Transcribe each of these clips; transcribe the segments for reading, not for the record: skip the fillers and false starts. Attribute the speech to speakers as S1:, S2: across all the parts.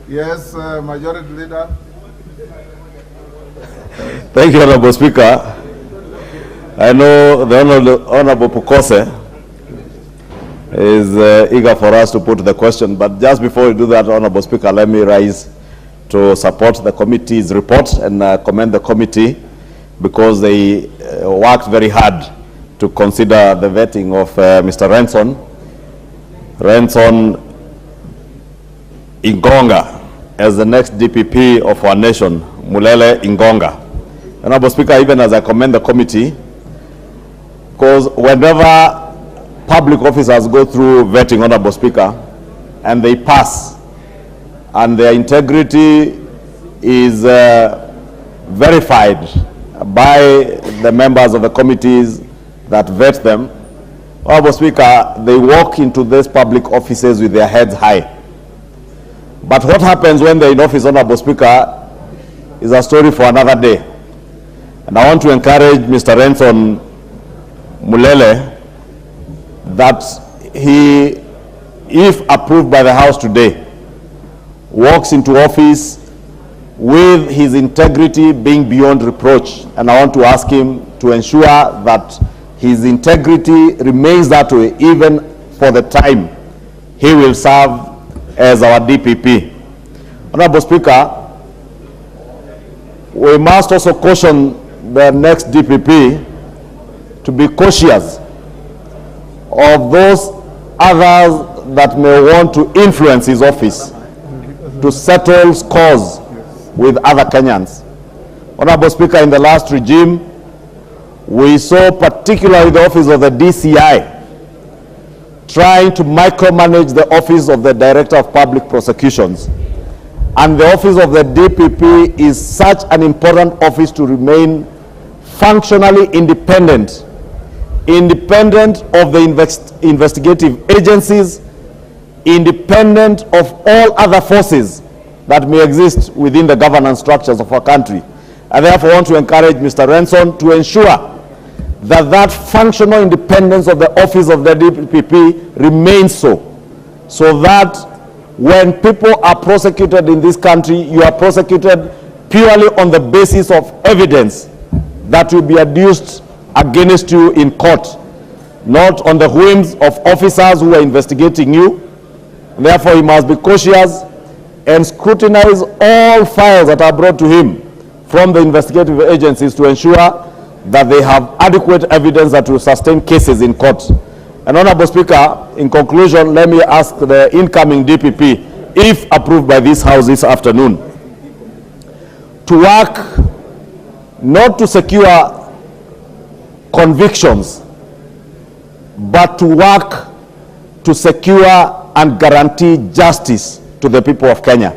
S1: Yes, Majority Leader.
S2: Thank you, Honorable Speaker. I know the Honorable Pukose is eager for us to put the question, but just before we do that, Honorable Speaker, let me rise to support the committee's report and commend the committee because they worked very hard to consider the vetting of Mr. Renson Ingonga as the next DPP of our nation, Mulele Ingonga. Honorable Speaker, even as I commend the committee, because whenever public officers go through vetting, Honorable Speaker, and they pass, and their integrity is verified by the members of the committees that vet them, Honorable Speaker, they walk into these public offices with their heads high. But what happens when they're in office, Honorable Speaker, is a story for another day. And I want to encourage Mr. Renson Mulele that he, if approved by the House today, walks into office with his integrity being beyond reproach. And I want to ask him to ensure that his integrity remains that way even for the time he will serve as our DPP. Honorable Speaker, we must also caution the next DPP to be cautious of those others that may want to influence his office to settle scores with other Kenyans. Honorable Speaker, in the last regime, we saw particularly the office of the DCI trying to micromanage the office of the Director of Public Prosecutions. And the office of the DPP is such an important office to remain functionally independent of the investigative agencies, independent of all other forces that may exist within the governance structures of our country. I therefore want to encourage Mr. Renson to ensure that functional independence of the office of the DPP remains so that when people are prosecuted in this country, you are prosecuted purely on the basis of evidence that will be adduced against you in court, not on the whims of officers who are investigating you. Therefore, he must be cautious and scrutinize all files that are brought to him from the investigative agencies to ensure that they have adequate evidence that will sustain cases in court. And Honorable Speaker, in conclusion, let me ask the incoming DPP, if approved by this House this afternoon, to work not to secure convictions, but to work to secure and guarantee justice to the people of Kenya,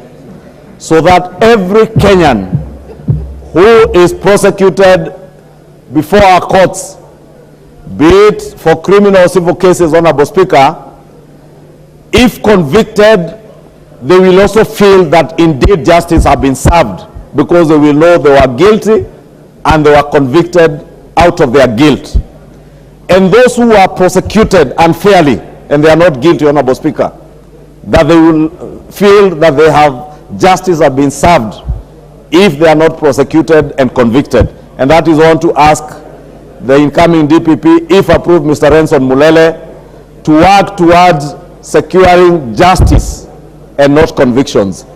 S2: so that every Kenyan who is prosecuted before our courts, be it for criminal or civil cases, Honorable Speaker, if convicted, they will also feel that indeed justice has been served, because they will know they were guilty and they were convicted out of their guilt. And those who are prosecuted unfairly and they are not guilty, Honorable Speaker, that they will feel that they have justice has been served if they are not prosecuted and convicted. And that is on to ask the incoming DPP, if approved, Mr. Renson Mulele, to work towards securing justice and not convictions,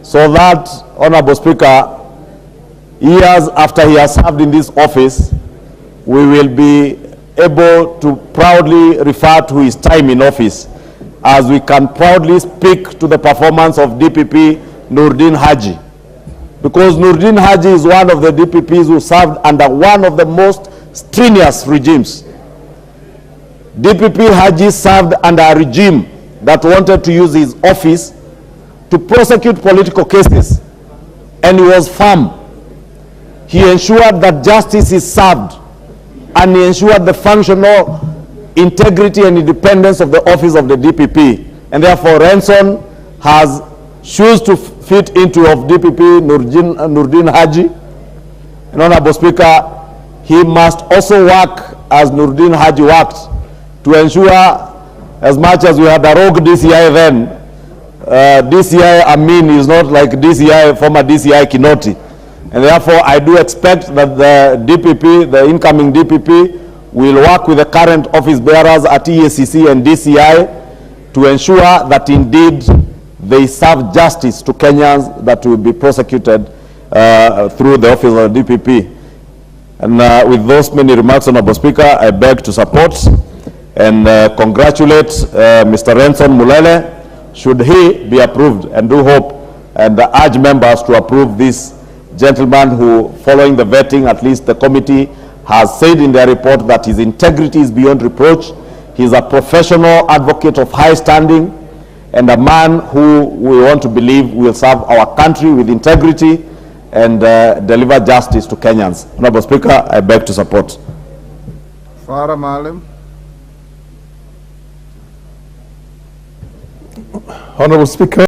S2: so that, Honorable Speaker, years after he has served in this office, we will be able to proudly refer to his time in office, as we can proudly speak to the performance of DPP Nurdin Haji. Because Nurdin Haji is one of the DPPs who served under one of the most strenuous regimes. DPP Haji served under a regime that wanted to use his office to prosecute political cases, and he was firm. He ensured that justice is served, and he ensured the functional integrity and independence of the office of the DPP. And therefore, Renson has shoes to fit into of DPP Nurdin Haji. And Honorable Speaker, he must also work as Nurdin Haji worked to ensure, as much as we had a rogue DCI then, DCI Amin is not like DCI, former DCI Kinoti. And therefore, I do expect that the DPP, the incoming DPP, will work with the current office bearers at EACC and DCI to ensure that indeed they serve justice to Kenyans that will be prosecuted through the office of the DPP. And with those many remarks, Honorable Speaker, I beg to support and congratulate Mr. Renson Mulele, should he be approved, and do hope and urge members to approve this gentleman who, following the vetting, at least the committee has said in their report that his integrity is beyond reproach. He is a professional advocate of high standing and a man who we want to believe will serve our country with integrity and deliver justice to Kenyans. Honorable Speaker, I beg to support.
S1: Farah Maalim.
S3: Honorable Speaker.